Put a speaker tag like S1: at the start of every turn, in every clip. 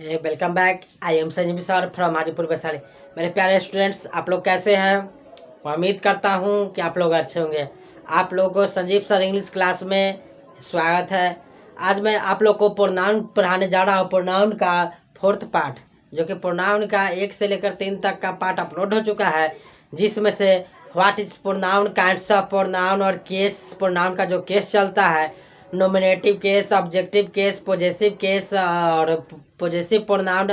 S1: Welcome back. I am Sanjeev sir from Hajipur Vaishali. मेरे प्यारे students, आप लोग कैसे हैं? मैं उम्मीद करता हूं कि आप लोग अच्छे होंगे। आप लोगों को संजीव सर इंग्लिश क्लास में स्वागत है। आज मैं आप लोग को प्रोनाउन पढ़ाने जा रहा हूं। प्रोनाउन का 4th पार्ट, जो कि प्रोनाउन का 1 से लेकर 3 तक का पार्ट अपलोड हो चुका है, जिसमें से what is pronoun, kinds of pronoun और केस, प्रोनाउन का जो केस चलता है, nominative case, objective case, possessive case और पॉजेसिव प्रोनाउन,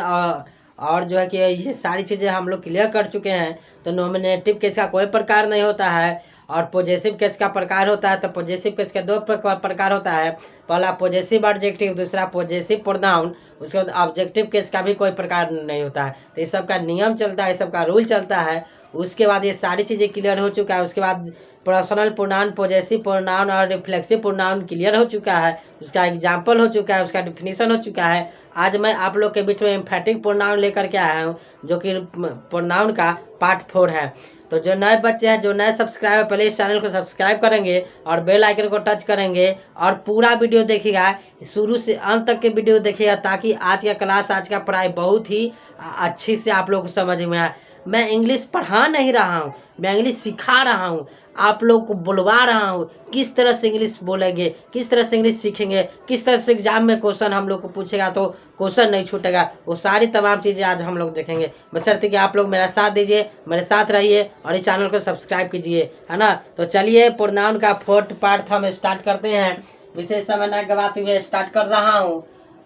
S1: और जो है कि ये सारी चीज़ें हम लोग क्लियर कर चुके हैं। तो नोमिनेटिव केस का कोई प्रकार नहीं होता है और पॉजेसिव केस का प्रकार होता है। तो पॉजेसिव केस का 2 प्रकार होता है, पहला पॉजेसिव एडजेक्टिव, दूसरा पॉजेसिव प्रोनाउन। उसके बाद ऑब्जेक्टिव केस का भी कोई प्रकार नहीं होता है। तो ये सब का नियम चलता है, ये सब का रूल चलता है। उसके बाद ये सारी चीज़ें क्लियर हो चुका है। उसके बाद पर्सनल प्रोनाउन, पॉजेसिव प्रोनाउन और रिफ्लेक्सिव प्रोनाउन क्लियर हो चुका है। उसका एग्जाम्पल हो चुका है, उसका डिफिनीशन हो चुका है। आज मैं आप लोग के बीच में एम्फेटिक प्रोनाउन लेकर के आया हूँ, जो कि प्रोनाउन का पार्ट 4 है। तो जो नए बच्चे हैं, जो नए सब्सक्राइबर, पहले इस चैनल को सब्सक्राइब करेंगे और बेल आइकन को टच करेंगे और पूरा वीडियो देखिएगा, शुरू से अंत तक के वीडियो देखिएगा, ताकि आज का क्लास, आज का पढ़ाई बहुत ही अच्छी से आप लोग को समझ में आए। मैं इंग्लिश पढ़ा नहीं रहा हूँ, मैं इंग्लिश सिखा रहा हूँ, आप लोग को बुलवा रहा हूँ। किस तरह से इंग्लिश बोलेंगे, किस तरह से इंग्लिश सीखेंगे, किस तरह से एग्जाम में क्वेश्चन हम लोग को पूछेगा तो क्वेश्चन नहीं छूटेगा, वो सारी तमाम चीज़ें आज हम लोग देखेंगे। बशर्ते कि आप लोग मेरा साथ दीजिए, मेरे साथ रहिए और इस चैनल को सब्सक्राइब कीजिए, है ना। तो चलिए प्रोनाउन का 4th पार्ट हम स्टार्ट करते हैं। विशेष समय न गवाते हुए स्टार्ट कर रहा हूँ।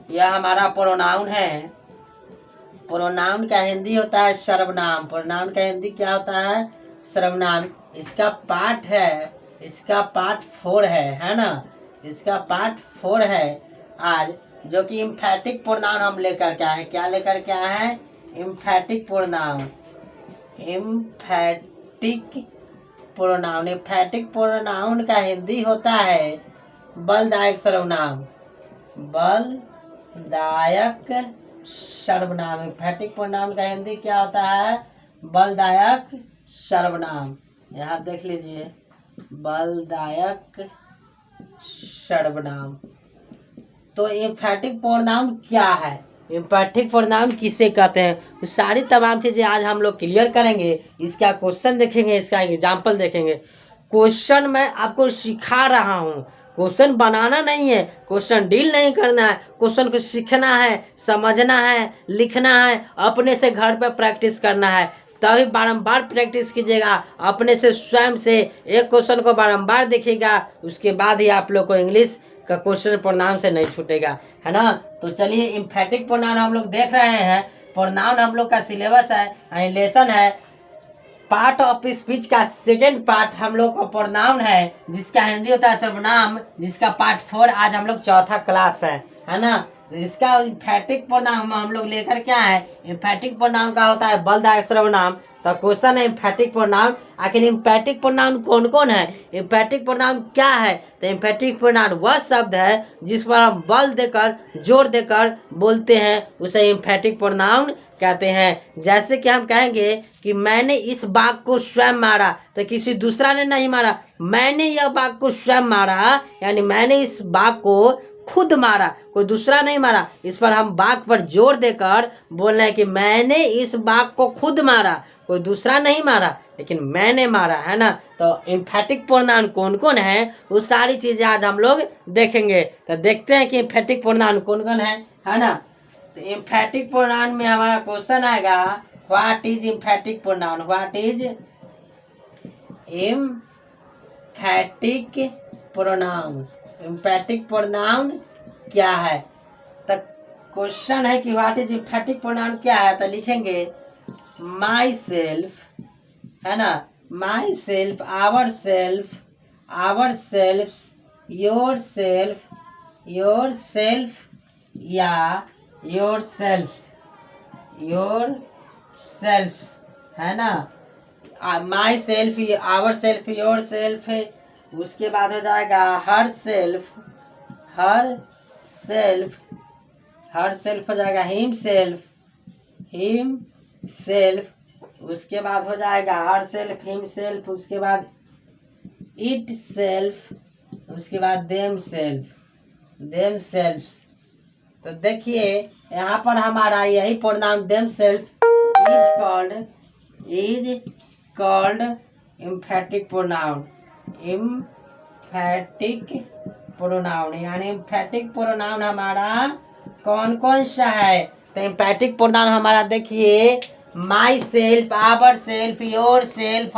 S1: यह हमारा प्रोनाउन है। प्रोनाउन का हिंदी होता है सर्वनाम। प्रोनाउन का हिंदी क्या होता है? सर्वनाम। इसका पार्ट है, इसका पार्ट 4 है ना। इसका पार्ट 4 है आज, जो कि एम्फैटिक प्रोनाउन हम लेकर के आए हैं। क्या लेकर के आए हैं? एम्फैटिक प्रोनाउन। एम्फैटिक प्रोनाउन। एम्फैटिक प्रोनाउन का हिंदी होता है बलदायक सर्वनाम। बलदायक सर्वनाम। एम्फैटिक प्रोनाउन का हिंदी क्या होता है? बलदायक सर्वनाम। यहाँ देख लीजिए, बलदायक सर्वनाम। तो एम्फैटिक प्रोनाउन क्या है, एम्फैटिक प्रोनाउन किसे कहते हैं, वो सारी तमाम चीज़ें आज हम लोग क्लियर करेंगे। इसका क्वेश्चन देखेंगे, इसका एग्जाम्पल देखेंगे। क्वेश्चन मैं आपको सिखा रहा हूँ, क्वेश्चन बनाना नहीं है, क्वेश्चन डील नहीं करना है। क्वेश्चन को सीखना है, समझना है, लिखना है, अपने से घर पर प्रैक्टिस करना है। तभी बारंबार प्रैक्टिस कीजिएगा, अपने से स्वयं से एक क्वेश्चन को बारंबार देखिएगा, उसके बाद ही आप लोग को इंग्लिश का क्वेश्चन प्रोनाउन से नहीं छूटेगा, है ना। तो चलिए एम्फैटिक प्रोनाउन हम लोग देख रहे हैं। प्रोनाउन हम लोग का सिलेबस है, लेसन है। पार्ट ऑफ स्पीच का 2nd पार्ट हम लोग का प्रोनाउन है, जिसका हिंदी होता है सर्वनाम, जिसका पार्ट 4 आज हम लोग 4था क्लास है ना। इसका एम्फैटिक प्रोनाउन हम लोग लेकर क्या है? एम्फैटिक प्रोनाउन का होता है बलदायक सर्वनाम। तो क्वेश्चन है एम्फैटिक प्रोनाउन। आखिर एम्फैटिक प्रोनाउन कौन कौन है? एम्फैटिक प्रोनाउन क्या है? तो एम्फैटिक प्रोनाउन वह शब्द है जिस पर हम बल देकर, जोर देकर बोलते हैं, उसे एम्फैटिक प्रोनाउन कहते हैं। जैसे कि हम कहेंगे कि मैंने इस बाघ को स्वयं मारा, तो किसी दूसरा ने नहीं मारा, मैंने यह बाघ को स्वयं मारा, यानी मैंने इस बाघ को खुद मारा, कोई दूसरा नहीं मारा। इस पर हम बाघ पर जोर देकर बोल रहे हैं कि मैंने इस बाघ को खुद मारा, कोई दूसरा नहीं मारा, लेकिन मैंने मारा, है ना। तो एम्फैटिक प्रोनाउन कौन कौन है, वो सारी चीजें आज हम लोग देखेंगे। तो देखते हैं कि एम्फैटिक प्रोनाउन कौन कौन है ना। तो एम्फैटिक प्रोनाउन में हमारा क्वेश्चन आएगा, what is एम्फैटिक pronoun. What is एम्फैटिक pronoun. एम्फैटिक pronoun क्या है? तो क्वेश्चन है कि व्हाट इज एम्फैटिक प्रोनाउन क्या है। तो लिखेंगे माई सेल्फ, है ना, myself, ourself, ourself, yourself, yourself या योर सेल्फ, योर सेल्फ, है ना। Myself, ourself, yourself है। उसके बाद हो जाएगा herself, herself, herself हो जाएगा हिम सेल्फ, हिम सेल्फ। उसके बाद हो जाएगा हर सेल्फ, हिम सेल्फ। उसके बाद इट सेल्फ। उसके बाद देम सेल्फ, देम सेल्फ, तो देखिए यहाँ पर हमारा यही pronoun them self is called emphatic pronoun. Emphatic pronoun यानी एम्फेटिक प्रोनाउन हमारा कौन कौन सा है? तो एम्फेटिक प्रोनाउन हमारा देखिए myself, ourself, yourself,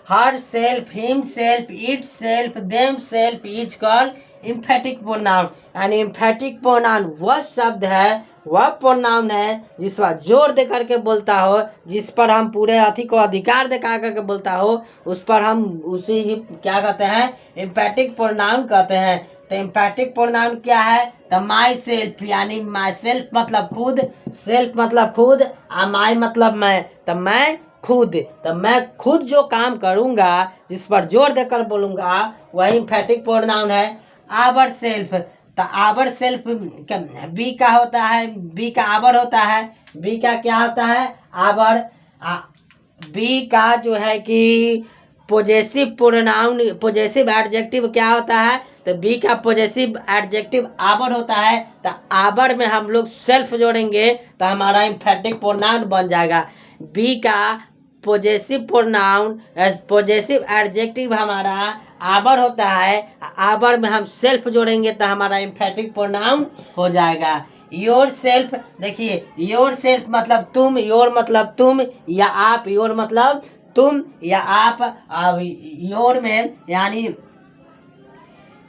S1: herself, himself, itself, themself is called emphatic pronoun. यानी एम्फेटिक प्रोनाउन वह शब्द है, वह प्रोनाउन है जिस पर जोर दे करके बोलता हो, जिस पर हम पूरे अति को अधिकार दिखा करके बोलता हो, उस पर हम उसी ही क्या कहते हैं? एम्फेटिक प्रोनाउन कहते हैं। तो एम्फेटिक प्रोनाउन क्या है? तो माई सेल्फ यानी माई सेल्फ मतलब खुद, सेल्फ मतलब खुद, और माई मतलब मैं, तो मैं खुद, तो मैं खुद जो काम करूँगा जिस पर जोर देकर बोलूँगा वही एम्फेटिक प्रोनाउन है। आवर सेल्फ, तो आवर सेल्फ बी का होता है, बी का आवर होता है, बी का क्या होता है? आवर। बी का जो है कि पॉजेसिव प्रोनाउन, पॉजेसिव एडजेक्टिव क्या होता है? तो बी का पॉजेसिव एडजेक्टिव आवर होता है। तो आवर में हम लोग सेल्फ जोड़ेंगे तो हमारा एम्फेटिक प्रोनाउन बन जाएगा। बी का पॉजेसिव प्रोनाउन, पॉजेसिव एडजेक्टिव हमारा आवर होता है, आवर में हम सेल्फ जोड़ेंगे तो हमारा एम्फेटिक प्रोनाउन हो जाएगा। योर सेल्फ, देखिए योर सेल्फ मतलब तुम, योर मतलब तुम या आप, योर मतलब तुम या आप। अब योर में यानी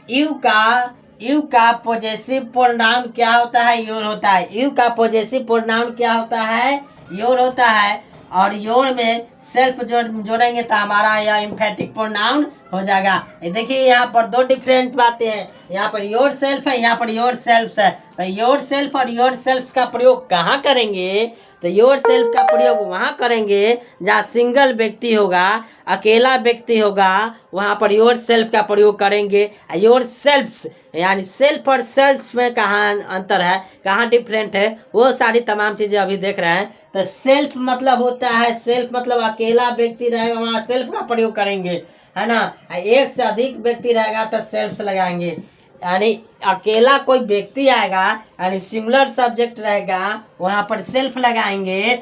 S1: यू का पॉजेसिव प्रोनाउन क्या होता है? योर होता है। यू का पॉजेसिव प्रोनाउन क्या होता है? योर होता है। और योर में सेल्फ जोड़ेंगे तो हमारा यह एम्फेटिक प्रोनाउन हो जाएगा। देखिए यहाँ पर दो डिफरेंट बातें हैं, यहाँ पर योर सेल्फ है, यहाँ पर योर सेल्फ है। तो योर सेल्फ और योर सेल्फ का प्रयोग कहाँ करेंगे? तो योर सेल्फ का प्रयोग वहाँ करेंगे जहाँ सिंगल व्यक्ति होगा, अकेला व्यक्ति होगा, वहाँ पर योर सेल्फ का प्रयोग करेंगे। योर सेल्फ्स यानी सेल्फ और सेल्फ में कहाँ अंतर है, कहाँ डिफरेंट है, वो सारी तमाम चीज़ें अभी देख रहे हैं। तो सेल्फ मतलब होता है, सेल्फ मतलब अकेला व्यक्ति रहेगा वहाँ सेल्फ का प्रयोग करेंगे, है ना। एक से अधिक व्यक्ति रहेगा तो सेल्फ लगाएंगे। यानी अकेला कोई व्यक्ति आएगा यानी सिंगुलर सब्जेक्ट रहेगा वहाँ पर सेल्फ लगाएंगे।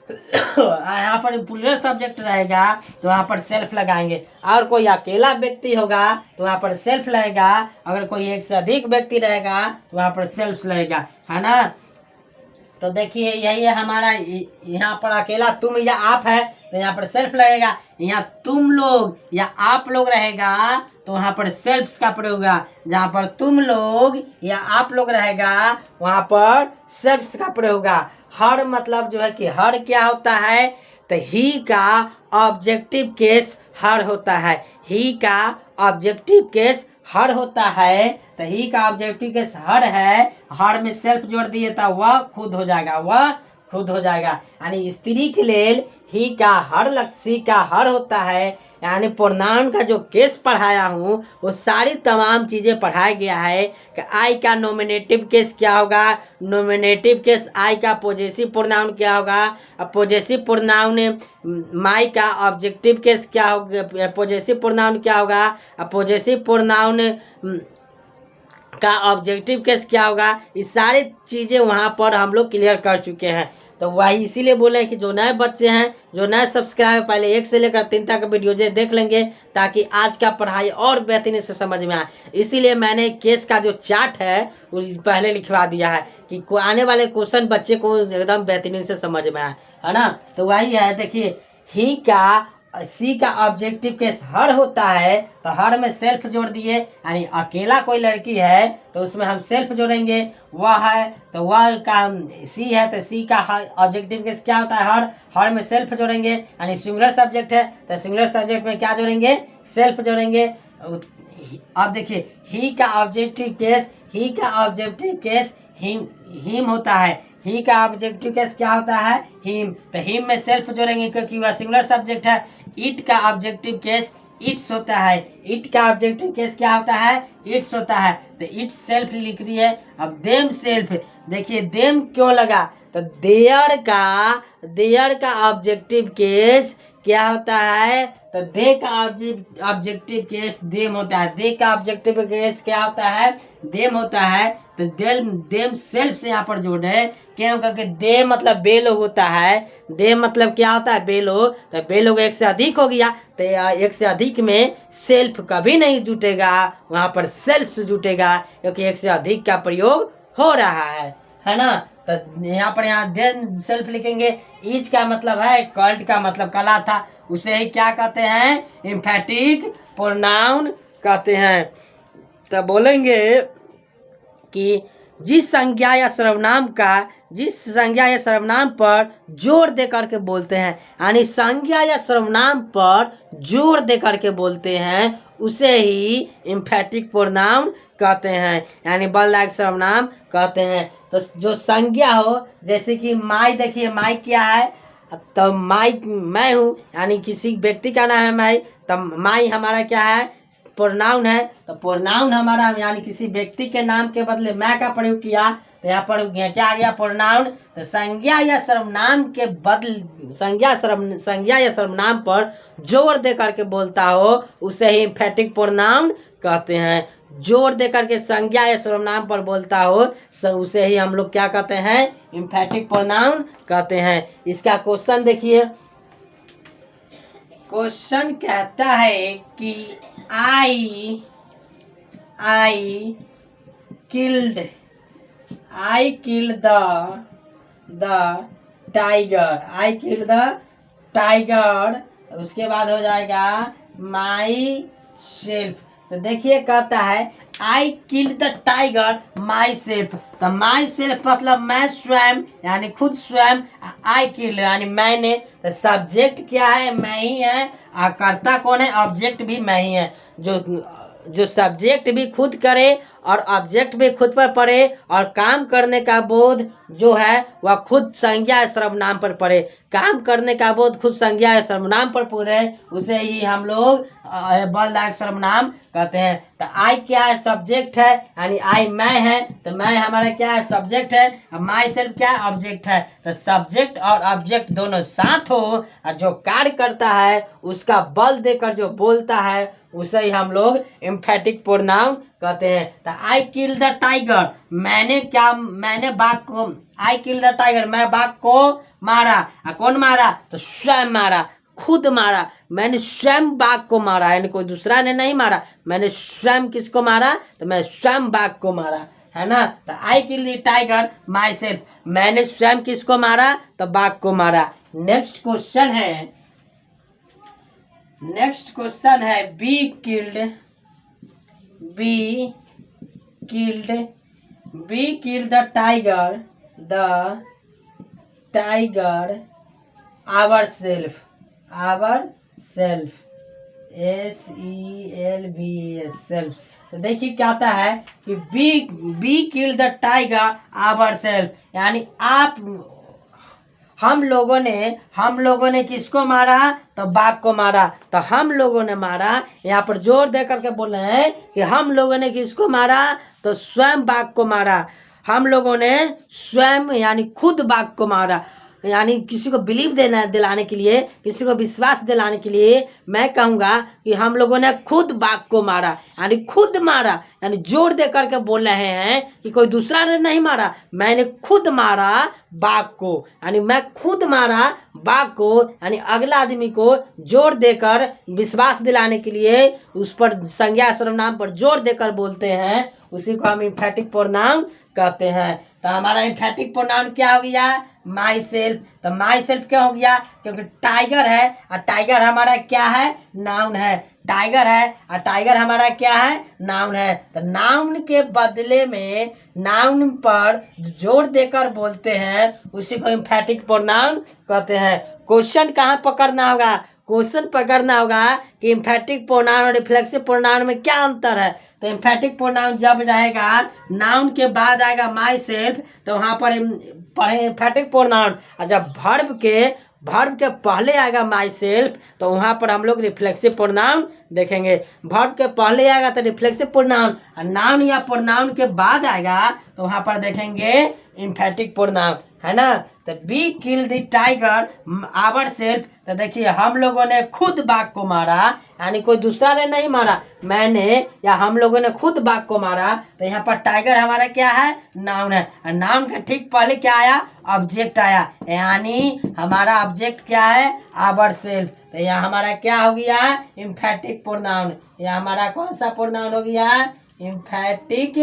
S1: यहाँ पर प्लूरल सब्जेक्ट रहेगा तो वहाँ पर सेल्फ लगाएंगे। और कोई अकेला व्यक्ति होगा तो वहाँ पर सेल्फ लगेगा, अगर कोई एक से अधिक व्यक्ति रहेगा तो वहाँ पर सेल्फ लगेगा, है ना। तो देखिए यही है हमारा, यहाँ पर अकेला तुम या आप है तो यहाँ पर सेल्फ लगेगा। यहाँ तुम लोग या आप लोग रहेगा तो वहाँ पर सेल्फ का प्रयोग होगा। जहाँ पर तुम लोग या आप लोग रहेगा वहाँ पर सेल्फ का प्रयोग होगा। हर मतलब जो है कि हर क्या होता है? तो ही का ऑब्जेक्टिव केस हर होता है, ही का ऑब्जेक्टिव केस हर होता है। तो ही का ऑब्जेक्टिव केस हर है, हर में सेल्फ जोड़ दिए तो वह खुद हो जाएगा, वह खुद हो जाएगा। यानी स्त्री के लिए ही का हर सी का हर होता है। यानी प्रोनाउन का जो केस पढ़ाया हूँ वो सारी तमाम चीज़ें पढ़ाया गया है कि आई का नॉमिनेटिव केस क्या होगा, नॉमिनेटिव केस आई का पॉजेसिव प्रोनाउन क्या होगा, अब पॉजेसिव प्रोनाउन माई का ऑब्जेक्टिव केस क्या होगा, पॉजेसिव प्रोनाउन क्या होगा, अब पॉजेसिव प्रोनाउन का ऑब्जेक्टिव केस क्या होगा। ये सारी चीज़ें वहाँ पर हम लोग क्लियर कर चुके हैं। तो वही इसीलिए बोले कि जो नए बच्चे हैं, जो नए सब्सक्राइबर, पहले 1 से लेकर 3 तक वीडियो देख लेंगे ताकि आज का पढ़ाई और बेहतरीन से समझ में आए। इसीलिए मैंने केस का जो चार्ट है वो पहले लिखवा दिया है कि आने वाले क्वेश्चन बच्चे को एकदम बेहतरीन से समझ में आए, है ना। तो वही है, देखिए ही का सी का ऑब्जेक्टिव केस हर होता है तो हर में सेल्फ जोड़ दिए। यानी अकेला कोई लड़की है तो उसमें हम सेल्फ जोड़ेंगे, वह है तो वह का सी है तो सी का ऑब्जेक्टिव केस क्या होता है? हर में सेल्फ जोड़ेंगे। यानी सिंगुलर सब्जेक्ट है तो सिंगुलर सब्जेक्ट में क्या जोड़ेंगे? सेल्फ जोड़ेंगे। अब देखिए ही का ऑब्जेक्टिव केस, ही का ऑब्जेक्टिव केस हिम होता है, ही का ऑब्जेक्टिव केस क्या होता है? हिम। तो हिम में सेल्फ जोड़ेंगे क्योंकि वह सिंगुलर सब्जेक्ट है। इट का ऑब्जेक्टिव केस इट्स होता है, इट का ऑब्जेक्टिव केस क्या होता है? इट्स होता है। तो इट्स सेल्फ लिख दिए। अब देम सेल्फ, देखिए देम क्यों लगा? तो देयर का ऑब्जेक्टिव केस क्या होता है? तो दे का ऑब्जेक्टिव केस देम होता है। दे का ऑब्जेक्टिव केस क्या होता है? देम होता है। तो देम सेल्फ से यहाँ पर जोड़ है क्यों? क्योंकि दे मतलब बे लोग होता है। दे मतलब क्या होता है? बे लोग। तो बे लोग एक से अधिक हो गया, तो एक से अधिक में सेल्फ कभी नहीं जुटेगा, वहाँ पर सेल्फ से जुटेगा क्योंकि एक से अधिक का प्रयोग हो रहा है ना। तो यहाँ पर देन सेल्फ लिखेंगे। ईच का मतलब है कल्ट का मतलब कला था, उसे ही क्या कहते हैं? एम्फेटिक प्रोनाउन कहते हैं। तो बोलेंगे कि जिस संज्ञा या सर्वनाम पर जोर दे करके बोलते हैं, यानी संज्ञा या सर्वनाम पर जोर दे करके बोलते हैं, उसे ही एम्फेटिक प्रोनाउन कहते हैं, यानी बलदायक सर्वनाम कहते हैं। तो जो संज्ञा हो, जैसे कि माई, देखिए माई क्या है? तो माई मैं हूँ, यानी किसी व्यक्ति का नाम है माई, तब माई हमारा क्या है? प्रोनाउन है। तो प्रोनाउन हमारा यानी किसी व्यक्ति के नाम के बदले मैं का प्रयोग किया, तो यहाँ पर क्या आ गया? प्रोनाउन। तो संज्ञा या सर्वनाम के बदले संज्ञा या सर्वनाम पर जोर दे करके बोलता हो, उसे ही एम्फेटिक प्रोनाउन कहते हैं। जोर दे करके संज्ञा या सर्वनाम पर बोलता हो, उसे ही हम लोग क्या कहते हैं? एम्फेटिक प्रोनाउन कहते हैं। इसका क्वेश्चन देखिए। क्वेश्चन कहता है कि आई किल्ड द टाइगर। उसके बाद हो जाएगा माई सेल्फ। तो देखिए कहता है I killed the tiger my self. तो माई सेल्फ मतलब मैं स्वयं, यानी खुद स्वयं। आई किल्ड यानी मैंने। तो सब्जेक्ट क्या है? मैं ही है। कर्ता कौन है? ऑब्जेक्ट भी मैं ही है। जो सब्जेक्ट भी खुद करे और ऑब्जेक्ट भी खुद पर पड़े और काम करने का बोध जो है वह खुद संज्ञा या सर्वनाम पर पड़े। काम करने का बोध खुद संज्ञा या सर्वनाम पर पूरे, उसे ही हम लोग बलदायक सर्वनाम कहते हैं। तो आई क्या है? सब्जेक्ट है, यानी आई मैं है। तो मैं हमारा क्या है? सब्जेक्ट है। माई सेल्फ क्या है? ऑब्जेक्ट है। तो सब्जेक्ट और ऑब्जेक्ट दोनों साथ हो और जो कार्य करता है उसका बल देकर जो बोलता है, उसे ही हम लोग एम्फेटिक प्रोनाउन कहते हैं। तो आई किल द टाइगर, मैंने बाघ को, आई किल द टाइगर मैं बाघ को मारा। कौन मारा? तो स्वयं मारा, खुद मारा। मैंने स्वयं बाघ को मारा, यानी कोई दूसरा ने नहीं मारा। मैंने स्वयं किसको मारा? तो मैं स्वयं बाघ को मारा, है ना। तो I kill the tiger myself, मैंने स्वयं किसको मारा? तो बाघ को मारा। नेक्स्ट क्वेश्चन है we killed the tiger ourselves self. तो देखिए क्या आता है कि we killed the tiger ourselves, यानी हम लोगों ने किसको मारा? तो बाघ को मारा। तो हम लोगों ने मारा, यहाँ पर जोर दे करके बोल रहे हैं कि हम लोगों ने किसको मारा? तो स्वयं बाघ को मारा। हम लोगों ने स्वयं यानी खुद बाघ को मारा। यानी किसी को बिलीव दिलाने के लिए, किसी को विश्वास दिलाने के लिए मैं कहूँगा कि हम लोगों ने खुद बाघ को मारा, यानी खुद मारा, यानी जोर दे करके बोल रहे हैं कि कोई दूसरा ने नहीं मारा, मैंने खुद मारा बाघ को, यानी मैं खुद मारा बाघ को, यानी अगला आदमी को जोर देकर विश्वास दिलाने के लिए उस पर संज्ञा सर्वनाम पर जोर देकर बोलते हैं, उसी को हम एम्फेटिक प्रोनाउन कहते हैं। तो हमारा एम्फेटिक प्रोनाउन क्या हो गया? My self. तो माई सेल्फ क्या हो गया? क्योंकि टाइगर है और टाइगर हमारा क्या है? नाउन है। टाइगर है और टाइगर हमारा क्या है? नाउन है। तो नाउन के बदले में नाउन पर जोर देकर बोलते हैं, उसी को एम्फेटिक प्रोनाउन कहते हैं। क्वेश्चन कहाँ पकड़ना होगा? क्वेश्चन पकड़ना होगा कि एम्फेटिक प्रोनाउन और रिफ्लेक्सिव प्रोनाउन में क्या अंतर है। तो एम्फेटिक प्रोनाउन जब रहेगा नाउन के बाद आएगा माई सेल्फ, तो वहाँ पर पढ़े एम्फेटिक प्रोनाउन। और जब वर्ब के पहले आएगा माई सेल्फ, तो वहाँ पर हम लोग रिफ्लेक्सिव प्रोनाउन देखेंगे। वर्ब के पहले आएगा तो रिफ्लेक्सिव प्रोनाउन, और नाउन या प्रोनाउन के बाद आएगा तो वहाँ पर देखेंगे इम्फेटिक प्रोनाउन, है ना। तो we kill the tiger ourself, तो देखिए हम लोगों ने खुद बाघ को मारा, यानी कोई दूसरा ने नहीं मारा, मैंने या हम लोगों ने खुद बाघ को मारा। तो यहाँ पर टाइगर हमारा क्या है, नाउन है, और नाउन के ठीक पहले क्या आया, ऑब्जेक्ट आया, यानी हमारा ऑब्जेक्ट क्या है, आवर सेल्फ। तो यह हमारा क्या हो गया, इम्फेटिक प्रोनाउन। यह हमारा कौन सा प्रोनाउन हो गया, इम्फेटिक,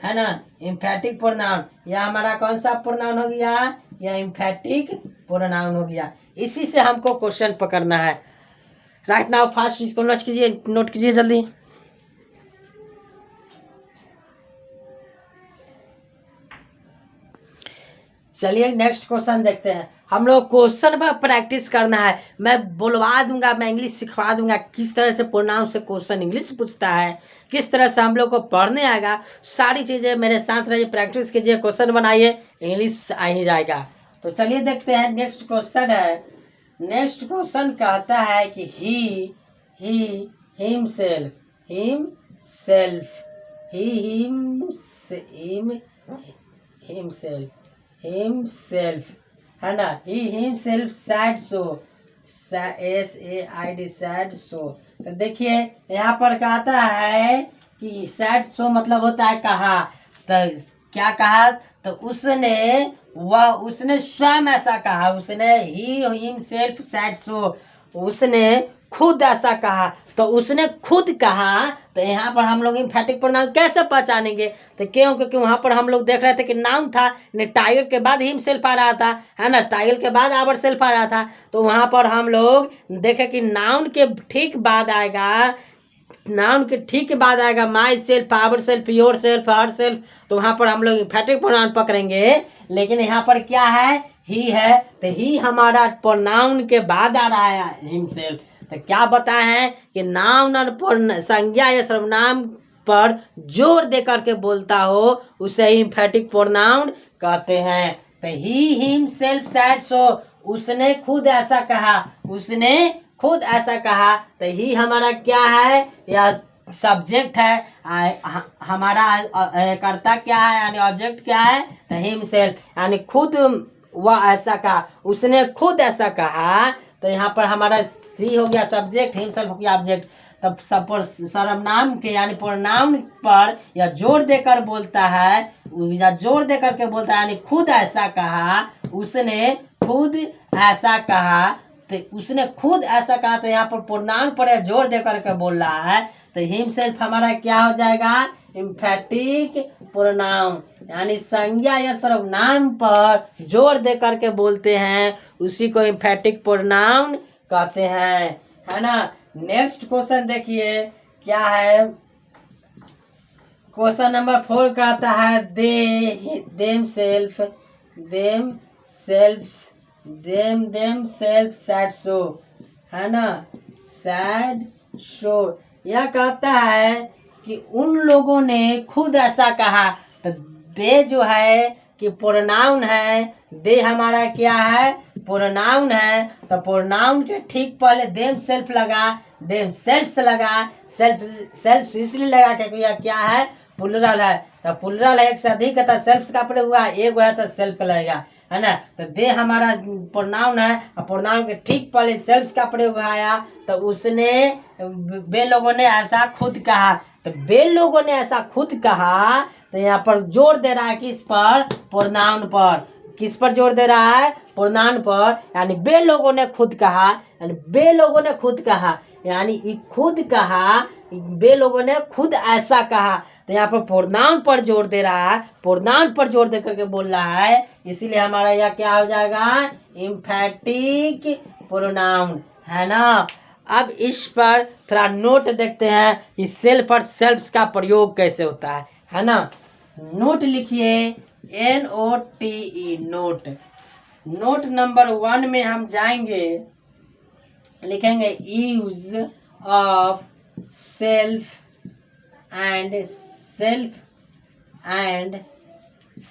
S1: है ना, इम्फेटिक प्रोनाउन। यह हमारा कौन सा प्रोनाउन हो गया, यह इम्फेटिक प्रोनाउन हो गया। इसी से हमको क्वेश्चन पकड़ना है। राइट नाउ फास्ट इसको नोट कीजिए जल्दी। चलिए नेक्स्ट क्वेश्चन देखते हैं। हम लोग क्वेश्चन पर प्रैक्टिस करना है। मैं बुलवा दूंगा, मैं इंग्लिश सिखा दूंगा किस तरह से प्रोनाउन से क्वेश्चन इंग्लिश पूछता है, किस तरह से हम लोग को पढ़ने आएगा। सारी चीज़ें मेरे साथ रहिए, प्रैक्टिस कीजिए, क्वेश्चन बनाइए, इंग्लिश आ ही जाएगा। तो चलिए देखते हैं नेक्स्ट क्वेश्चन है। नेक्स्ट क्वेश्चन कहता है कि ही हिमसेल्फ, हिमसेल्फ, है ना, he himself sad so, SAID sad so. तो देखिए यहाँ पर कहता है कि सैड सो मतलब होता है कहा। तो क्या कहा, तो उसने स्वयं ऐसा कहा, उसने ही हिमसेल्फ सैड सो, उसने खुद ऐसा कहा। तो उसने खुद कहा, तो यहाँ पर हम लोग इम्फेटिक प्रोनाउन कैसे पहचानेंगे, तो क्योंकि वहाँ पर हम लोग देख रहे थे कि नाउन था, टाइगर के बाद हिमसेल्फ आ रहा था, है ना, टाइगर के बाद आवर सेल्फ आ रहा था। तो वहाँ पर हम लोग देखे कि नाउन के ठीक बाद आएगा, नाउन के ठीक बाद आएगा myself, ourself, yourself, herself. तो वहाँ पर हम लोग इम्फेटिक प्रोनाउन पकड़ेंगे। लेकिन यहाँ पर क्या है, ही है, तो ही हमारा प्रोनाउन के बाद आ रहा है हिमसेल्फ। तो क्या बताए हैं कि नाउन और संज्ञा या सर्वनाम पर जोर दे करके बोलता हो उसे इम्फेटिक प्रोनाउन कहते हैं। तो ही हिमसेल्फ सैड सो, उसने खुद ऐसा कहा, उसने खुद ऐसा कहा। तो ही हमारा क्या है, या सब्जेक्ट है, हमारा कर्ता क्या है, यानी ऑब्जेक्ट क्या है, तो हिमसेल्फ, यानी खुद वह ऐसा कहा, उसने खुद ऐसा कहा। तो यहाँ पर हमारा सी हो गया सब्जेक्ट, हिमसेल्फ हो गया ऑब्जेक्ट। तब सब पर सर्वनाम के यानी प्रोनाउन पर या जोर देकर बोलता है, या जोर देकर के बोलता है, यानी खुद ऐसा कहा, उसने खुद ऐसा कहा। तो उसने खुद ऐसा कहा, तो यहाँ पर प्रोनाउन पर जोर देकर के बोल रहा है। तो हिमसेल्फ हमारा क्या हो जाएगा, इम्फेटिक प्रोनाउन, यानी संज्ञा या सर्वनाम पर जोर देकर के बोलते हैं, उसी को इम्फेटिक प्रोनाउन कहते हैं, है ना। नेक्स्ट क्वेश्चन देखिए क्या है। क्वेश्चन नंबर 4 कहता है देम सेल्फ सैड सो, है ना, सैड सो। यह कहता है कि उन लोगों ने खुद ऐसा कहा। तो दे जो है कि प्रोनाउन है, दे हमारा क्या है, प्रोनाउन है। तो प्रोनाउन के ठीक पहले देम सेल्फ लगा, देम सेल्फ लगा, सेल्फ इसलिए लगा क्योंकि यह क्या है, प्लुरल है। तो प्लुरल है, एक से अधिक है, तो सेल्फ का प्रयोग हुआ, एक है तो सेल्फ लगेगा, है ना। तो दे हमारा प्रोनाउन है, और प्रोनाउन के ठीक पहले सेल्फ का प्रयोग आया। तो उसने, बे लोगों ने ऐसा खुद कहा। तो बे लोगों ने ऐसा खुद कहा, तो यहाँ पर जोर दे रहा है किस पर, प्रोनाउन पर। किस पर जोर दे रहा है, प्रोनाउन पर, यानी बे लोगों ने खुद कहा, यानी बे लोगों ने खुद कहा, यानी खुद कहा, बे लोगों ने खुद ऐसा कहा। तो यहाँ पर प्रोनाउन पर जोर दे रहा है, प्रोनाउन पर जोर दे करके बोल रहा है, इसीलिए हमारा यह क्या हो जाएगा, इम्फेटिक प्रोनाउन, है ना। अब इस पर थोड़ा नोट देखते हैं कि सेल्फ और सेल्फ्स का प्रयोग कैसे होता है ना। नोट लिखिए, NOTE नोट। नोट नंबर 1 में हम जाएंगे, लिखेंगे use of self and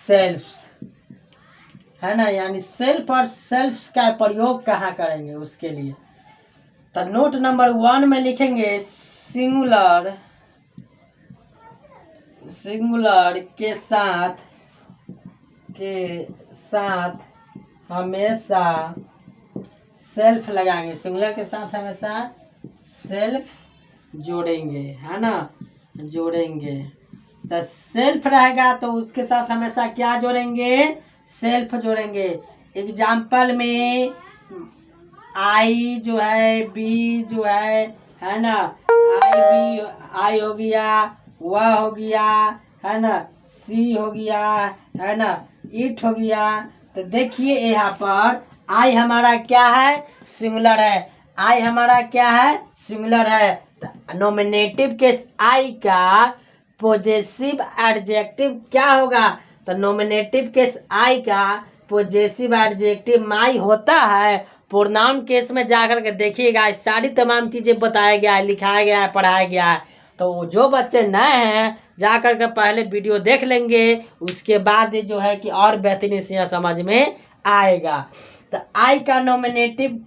S1: selves, है ना, यानी सेल्फ और सेल्फ्स का प्रयोग कहाँ करेंगे उसके लिए। तो नोट नंबर 1 में लिखेंगे सिंगुलर के साथ के साथ हमेशा सेल्फ लगाएंगे, सिंगुलर के साथ हमेशा सेल्फ जोड़ेंगे, है ना, जोड़ेंगे। तो सेल्फ रहेगा तो उसके साथ हमेशा क्या जोड़ेंगे, सेल्फ जोड़ेंगे। एग्जाम्पल में आई जो है, बी जो है ना, आई बी, आई हो गया, वह हो गया, है ना, सी हो गया, है ना, इट हो गया। तो देखिए यहाँ पर आई हमारा क्या है, सिंगुलर है। आई हमारा क्या है, सिंगुलर है। नॉमिनेटिव केस आई का पॉजेसिव एडजेक्टिव क्या होगा, तो नॉमिनेटिव केस आई का पॉजेसिव एडजेक्टिव माई होता है। प्रोनाउन केस में जाकर के देखिएगा, सारी तमाम चीज़ें बताया गया है, लिखाया गया है, पढ़ाया गया है। तो जो बच्चे नए हैं जाकर के पहले वीडियो देख लेंगे, उसके बाद जो है कि और बेहतरीन से समझ में आएगा। तो आई का नॉमिनेटिव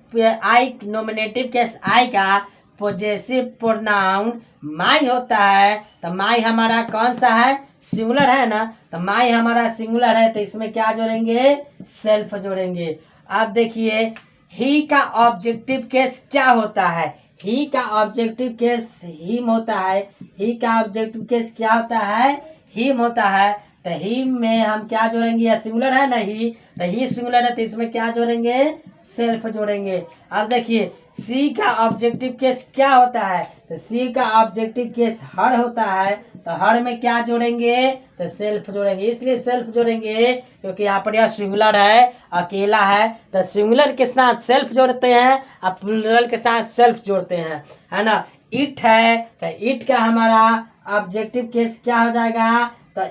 S1: केस आई का पॉजेसिव प्रोनाउन माई होता है। तो माई हमारा कौन सा है, सिंगुलर है ना, तो माई हमारा सिंगुलर है, तो इसमें क्या जोड़ेंगे, सेल्फ जोड़ेंगे। अब देखिए ही का ऑब्जेक्टिव केस क्या होता है, ही का ऑब्जेक्टिव केस हिम होता है। ही का ऑब्जेक्टिव केस क्या होता है, हिम होता है। तो हिम में हम क्या जोड़ेंगे, या सिंगुलर है ना ही, तो ही सिंगुलर है, तो इसमें क्या जोड़ेंगे, सेल्फ जोड़ेंगे। अब देखिए सी का ऑब्जेक्टिव केस क्या होता है, तो सी का ऑब्जेक्टिव केस हर होता है। तो हर में क्या जोड़ेंगे, तो सेल्फ जोड़ेंगे। इसलिए सेल्फ जोड़ेंगे क्योंकि यहाँ पर यह सिंगुलर है, अकेला है, तो सिंगुलर के साथ सेल्फ जोड़ते हैं और प्लूरल के साथ सेल्फ जोड़ते हैं, है ना। इट है तो इट का हमारा ऑब्जेक्टिव केस क्या हो जाएगा, तो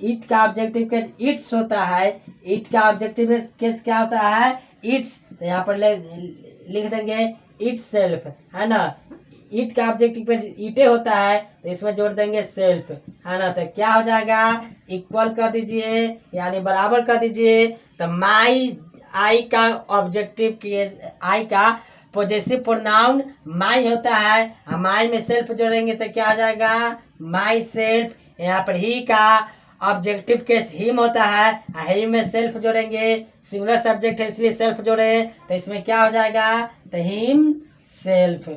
S1: इट का ऑब्जेक्टिव केस इट्स होता है। इट का ऑब्जेक्टिव केस क्या होता है, इट्स। तो यहाँ पर लिख देंगे इट सेल्फ, है ना। इट का ऑब्जेक्टिव केस इटे होता है, तो इसमें जोड़ देंगे सेल्फ, है ना। तो क्या हो जाएगा, इक्वल कर दीजिए, यानी बराबर कर दीजिए। तो माई आई का ऑब्जेक्टिव केस, आई का पॉजेसिव प्रोनाउन माई होता है, माई में सेल्फ जोड़ेंगे तो क्या हो जाएगा, माई सेल्फ। यहाँ पर ही का ऑब्जेक्टिव केस हिम होता है, हिम में सेल्फ जोड़ेंगे, सिंगुलर सब्जेक्ट है इसलिए सेल्फ जोड़े, तो इसमें क्या हो जाएगा, तो हिम सेल्फ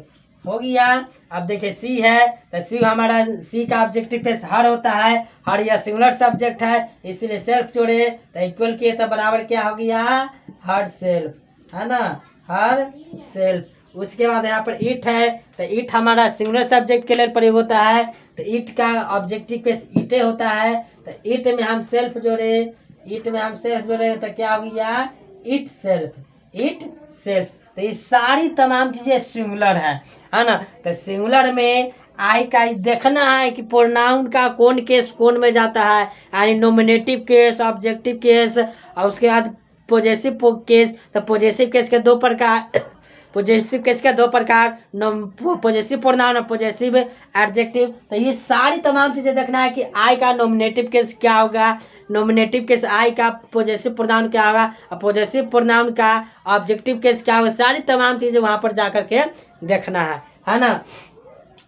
S1: हो गया। अब देखिए सी है, तो सी हमारा, सी का ऑब्जेक्टिव केस हर होता है, हर या सिंगुलर सब्जेक्ट है इसलिए सेल्फ जोड़े, तो इक्वल किए तो बराबर क्या हो गया, हर सेल्फ, है ना, हर सेल्फ। उसके बाद यहाँ पर इट है, तो इट हमारा सिंगुलर सब्जेक्ट के लिए प्रयोग होता है, तो इट का ऑब्जेक्टिव केस इटे होता है। तो इट में हम सेल्फ जोड़े, इट में हम सेल्फ जोड़े तो क्या हो गया, इट सेल्फ, इट सेल्फ। तो ये सारी तमाम चीज़ें सिंगुलर है ना। तो सिंगुलर में आई का देखना है कि प्रोनाउन का कौन केस कौन में जाता है, यानी नॉमिनेटिव केस, ऑब्जेक्टिव केस, और उसके बाद पॉजेसिव केस। तो पॉजेसिव केस के दो प्रकार, पॉजेसिव केस के दो प्रकार, पॉजेसिव प्रोनाउन और पॉजेसिव एडजेक्टिव। तो ये सारी तमाम चीज़ें देखना है कि आई का नॉमिनेटिव केस क्या होगा, नॉमिनेटिव केस आई का पॉजेसिव प्रोनाउन क्या होगा, और पॉजेसिव प्रोनाउन का ऑब्जेक्टिव केस क्या होगा। सारी तमाम चीज़ें वहाँ पर जा करके देखना है ना।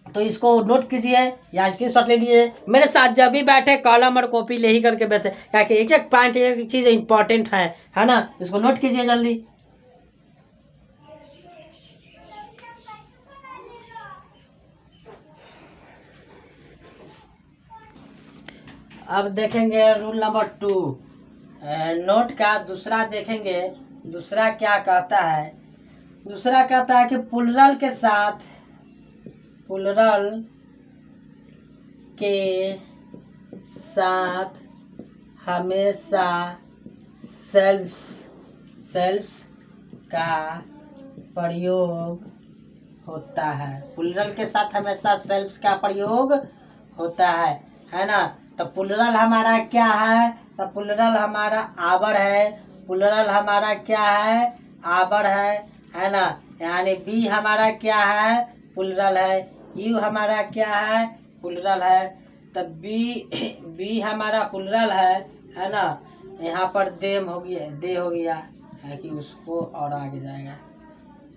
S1: तो इसको नोट कीजिए या स्क्रीनशॉट ले लीजिए। मेरे साथ जब भी बैठे कॉलम और कॉपी ले ही करके बैठे, ताकि एक एक पॉइंट, एक चीज़ इंपॉर्टेंट है ना। इसको नोट कीजिए जल्दी। अब देखेंगे रूल नंबर 2, नोट का दूसरा देखेंगे। दूसरा क्या कहता है, दूसरा कहता है कि प्लूरल के साथ, प्लूरल के साथ हमेशा सेल्फ्स का प्रयोग होता है। प्लूरल के साथ हमेशा सेल्फ्स का प्रयोग होता है ना। तो प्लूरल हमारा क्या है, तो प्लूरल हमारा आवर है। प्लूरल हमारा क्या है, आवर है ना। यानी बी हमारा क्या है, प्लूरल है। यू हमारा क्या है, प्लूरल है। तो बी हमारा प्लूरल है ना। यहाँ पर देम हो गया, दे हो गया है कि उसको और आगे जाएगा,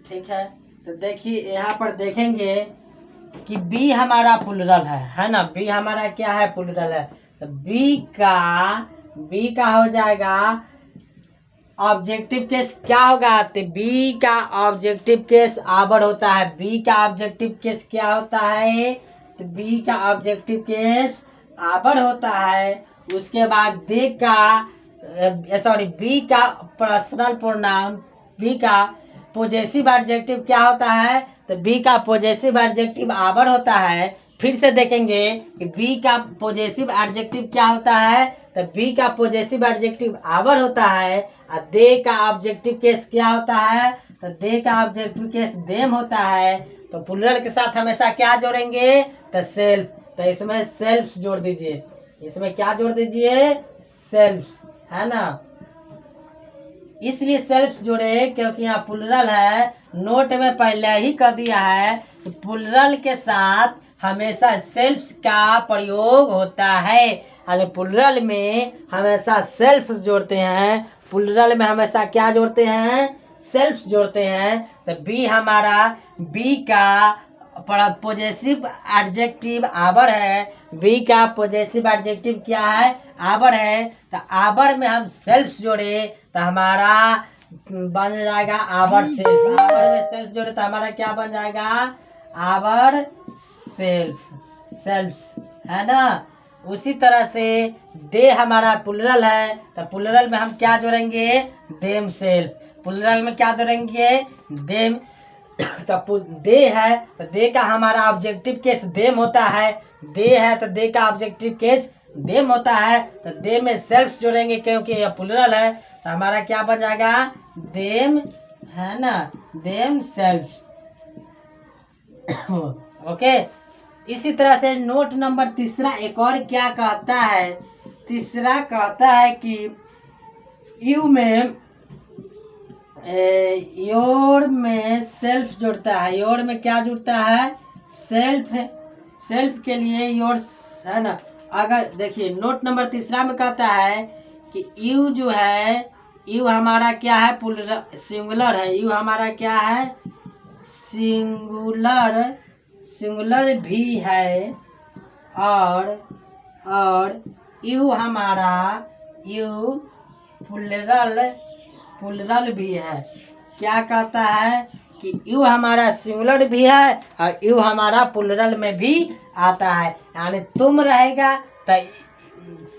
S1: ठीक है। तो देखिए यहाँ पर देखेंगे कि बी हमारा प्लूरल है ना। बी हमारा क्या है, प्लूरल है। तो बी का बी का हो जाएगा ऑब्जेक्टिव केस क्या होगा, तो बी का ऑब्जेक्टिव केस आवर होता है। बी का ऑब्जेक्टिव केस क्या होता है, तो बी का ऑब्जेक्टिव केस आवर होता है। उसके बाद दे का बी का पर्सनल प्रोनाउन, बी का पॉजेसिव एडजेक्टिव क्या होता है, तो बी का पॉजेसिव एडजेक्टिव आवर होता है। फिर से देखेंगे कि बी का पॉजेसिव एडजेक्टिव क्या होता है, तो बी का पॉजेसिव एडजेक्टिव आवर होता है। और दे का ऑब्जेक्टिव केस क्या होता है, तो दे का ऑब्जेक्टिव केस देम होता है। तो प्लूरल के साथ हमेशा क्या जोड़ेंगे, तो सेल्फ। तो इसमें सेल्फ जोड़ दीजिए, इसमें क्या जोड़ दीजिए, सेल्फ, है ना। इसलिए सेल्फ जोड़े क्योंकि यहाँ प्लूरल है। नोट में पहले ही कर दिया है कि प्लूरल के साथ हमेशा सेल्फ का प्रयोग होता है। यानी प्लूरल में हमेशा सेल्फ जोड़ते हैं, प्लूरल में हमेशा क्या जोड़ते हैं, सेल्फ जोड़ते हैं। तो बी हमारा, बी का पॉजेसिव एडजेक्टिव आवर है। बी का पॉजेसिव एडजेक्टिव क्या है, आवर है। तो आवर में हम सेल्फ जोड़े तो हमारा बन जाएगा आवर सेल्फ। आवर में सेल्फ जोड़े तो हमारा क्या बन जाएगा, आवर सेल्फ, सेल्फ, है ना। उसी तरह से दे हमारा प्लूरल है, तो प्लूरल में हम क्या जोड़ेंगे, देम सेल्फ। प्लूरल में क्या जोड़ेंगे, देम। तो दे है तो दे का हमारा ऑब्जेक्टिव केस देम होता है। दे है तो दे का ऑब्जेक्टिव केस देम होता है। तो दे में सेल्फ जोड़ेंगे क्योंकि यह प्लूरल है, तो हमारा क्या बन जाएगा, देम, है ना, देम सेल्फ। ओके। इसी तरह से नोट नंबर तीसरा एक और क्या कहता है, तीसरा कहता है कि यू में योर में सेल्फ जुड़ता है। योर में क्या जुड़ता है, सेल्फ। सेल्फ के लिए योर, है ना। अगर देखिए नोट नंबर तीसरा में कहता है कि यू जो है, यू हमारा क्या है, सिंगुलर है। यू हमारा क्या है, सिंगुलर, सिंगुलर भी है। और यू हमारा, यू प्लूरल, प्लूरल भी है। क्या कहता है कि यू हमारा सिंगुलर भी है और यू हमारा प्लूरल में भी आता है। यानी तुम रहेगा तो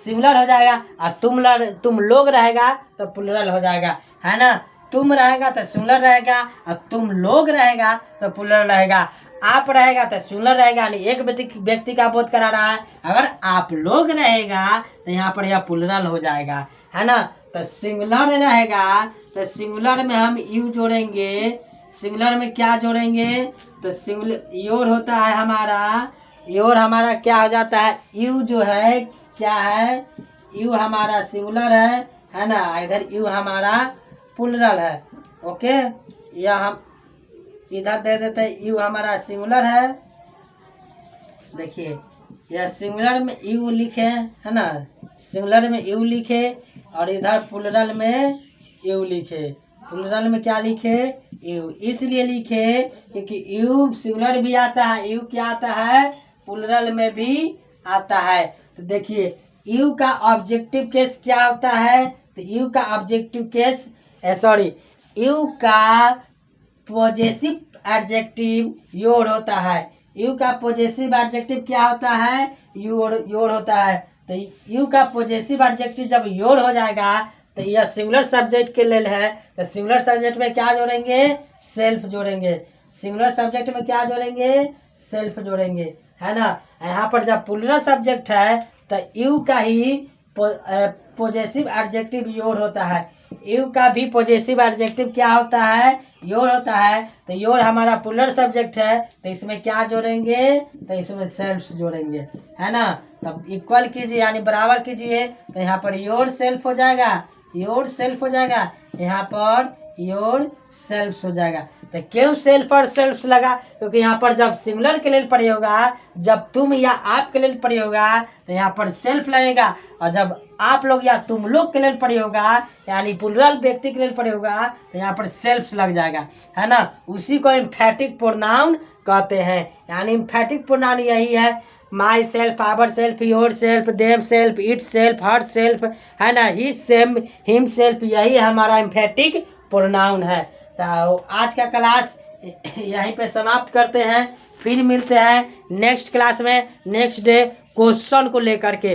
S1: सिंगुलर हो जाएगा और तुम लोग रहेगा तो प्लूरल हो जाएगा, है ना। तुम रहेगा तो सिंगुलर रहेगा और तुम लोग रहेगा तो प्लूरल रहेगा। आप रहेगा तो सिंगुलर रहेगा, यानी एक व्यक्ति का बोध करा रहा है। अगर आप लोग रहेगा तो यहाँ पर यह प्लूरल हो जाएगा, है ना। तो सिंगुलर रहेगा तो सिंगुलर में हम यू जोड़ेंगे। सिंगुलर में क्या जोड़ेंगे, तो सिंगुलर योर होता है हमारा। योर हमारा क्या हो जाता है, यू जो है क्या है, यू हमारा सिंगुलर है ना। इधर यू हमारा प्लूरल है। ओके, यह हम इधर दे देते हैं, यू हमारा सिंगुलर है। देखिए यह सिंगुलर में यू लिखे, है ना, सिंगुलर में यू लिखे और इधर प्लूरल में यू लिखे। प्लूरल में क्या लिखे, यू। इसलिए लिखे क्योंकि यू सिंगुलर भी आता है, यू क्या आता है, प्लूरल में भी आता है। तो देखिए यू का ऑब्जेक्टिव केस क्या होता है, तो यू का ऑब्जेक्टिव केस, यू का पॉजेसिव एडजेक्टिव योर होता है। यू का पॉजेसिव एडजेक्टिव क्या होता है, योर होता है। तो यू का पॉजेसिव एडजेक्टिव जब योर हो जाएगा तो यह सिंगुलर सब्जेक्ट के लिए है। तो सिंगुलर सब्जेक्ट में क्या जोड़ेंगे, सेल्फ जोड़ेंगे। सिंगुलर सब्जेक्ट में क्या जोड़ेंगे, सेल्फ जोड़ेंगे, है ना। यहाँ पर जब प्लूरल सब्जेक्ट है तो यू का ही पॉजेसिव एडजेक्टिव योर होता है। यू का भी पॉजेसिव एडजेक्टिव क्या होता है, योर होता है। तो योर हमारा प्लूरल सब्जेक्ट है तो इसमें क्या जोड़ेंगे, तो इसमें सेल्फ जोड़ेंगे, है ना। तब इक्वल कीजिए यानी बराबर कीजिए, तो यहाँ पर योर सेल्फ हो जाएगा, योर सेल्फ हो जाएगा, यहाँ पर योर सेल्फ हो जाएगा। तो क्यों सेल्फ और सेल्फ लगा, क्योंकि यहाँ पर जब सिंगुलर के लिए प्रयोग होगा, जब तुम या आप के लिए प्रयोग होगा तो यहाँ पर सेल्फ लगेगा। और जब आप लोग या तुम लोग के लिए प्रयोग होगा यानी प्लूरल व्यक्ति के लिए प्रयोग होगा तो यहाँ पर सेल्फ लग जाएगा, है ना। उसी को एम्फैटिक प्रोनाउन कहते हैं। यानी एम्फैटिक प्रोनाउन यही है myself, ourself, yourself, themself, itself, herself, है ना, ही सेम, हिम सेल्फ, यही हमारा एम्फेटिक प्रोनाउन है। तो आज का क्लास यहीं पे समाप्त करते हैं, फिर मिलते हैं नेक्स्ट क्लास में, नेक्स्ट डे क्वेश्चन को लेकर के।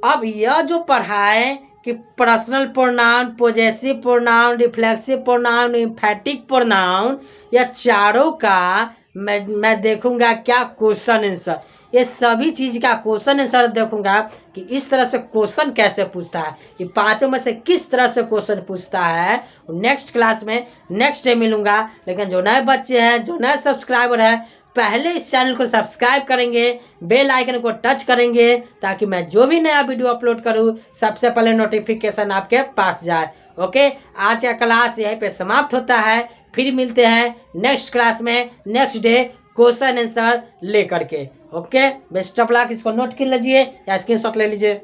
S1: अब यह जो पढ़ाए कि personal pronoun, possessive pronoun, reflexive pronoun, emphatic pronoun, यह चारों का मैं देखूंगा क्या क्वेश्चन आंसर, ये सभी चीज़ का क्वेश्चन आंसर देखूंगा कि इस तरह से क्वेश्चन कैसे पूछता है, ये पांचों में से किस तरह से क्वेश्चन पूछता है। नेक्स्ट क्लास में नेक्स्ट डे मिलूंगा। लेकिन जो नए बच्चे हैं, जो नए सब्सक्राइबर हैं, पहले इस चैनल को सब्सक्राइब करेंगे, बेल आइकन को टच करेंगे, ताकि मैं जो भी नया वीडियो अपलोड करूं सबसे पहले नोटिफिकेशन आपके पास जाए। ओके, आज का क्लास यहीं पे समाप्त होता है, फिर मिलते हैं नेक्स्ट क्लास में, नेक्स्ट डे क्वेश्चन आंसर लेकर के। Okay, best of luck. इसको नोट कर लीजिए या स्क्रीनशॉट ले लीजिए।